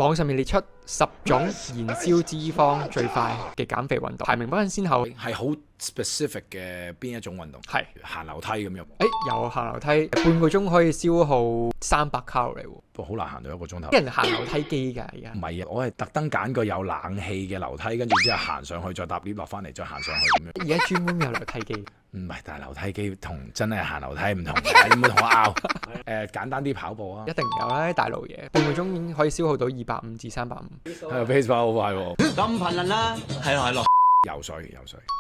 網上面列出10種燃燒脂肪最快嘅減肥運動，排名不分先後，係好 specific 嘅邊一種運動？係行樓梯咁樣。有行樓梯，半個鐘可以消耗300卡路里喎。不過好難行到一個鐘頭。啲人行樓梯機㗎而家。唔係啊，我係特登揀個有冷氣嘅樓梯，跟住之後行上去，再搭 lift 落翻嚟，再行上去咁樣。而家專門有樓梯機。唔係，但係樓梯機同真係行樓梯唔同嘅，你唔好同我拗。簡單啲跑步啊，一定有啦，大路嘢，半個鐘已經可以消耗到250至350。係 baseball 好快喎。咁頻能啦，係咯。游水，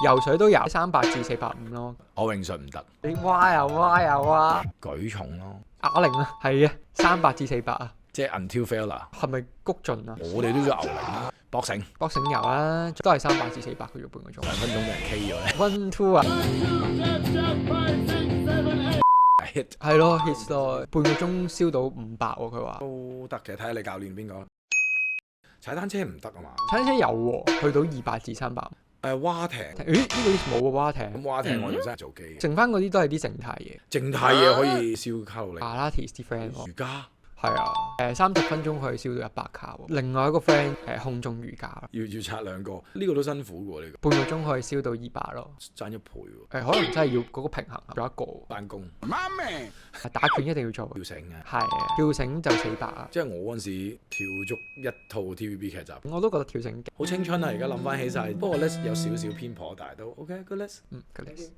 游水都有300至450咯。我泳術唔得。你蛙又蛙又蛙。舉重咯。啞鈴啊，係啊，300至400啊。即係 until failure。係咪谷盡啊？我哋都做牛鈴啦，搏繩。搏繩游啦，都係300至400嘅啫，半個鐘。2分鐘俾人 K 咗咧。1 2啊。hit 係咯 hit 咯，半個鐘燒到500喎，佢話。都得嘅，睇下你教練邊個。踩單車唔得啊嘛。踩單車有喎，去到200至300。蛙艇。呢個 list 冇喎蛙艇。咁蛙艇我要真係做機。剩翻嗰啲都係啲靜態嘢。靜態嘢可以燒卡路里。阿拉提斯啲 friend 喎。瑜伽。係啊，30分鐘可以燒到100卡喎。另外一個 friend 空中瑜伽，要擦2個，呢個都辛苦喎，呢個。半個鐘可以燒到200咯。爭1倍喎。可能真係要嗰個平衡，仲有一個。翻工。打拳一定要做。跳繩嘅。係啊，跳繩就400啊。即係我嗰陣時跳足一套 TVB 劇集。我都覺得跳繩好青春啊！而家諗翻起晒，不過咧有少少偏頗，但係都 OK，good list。good list。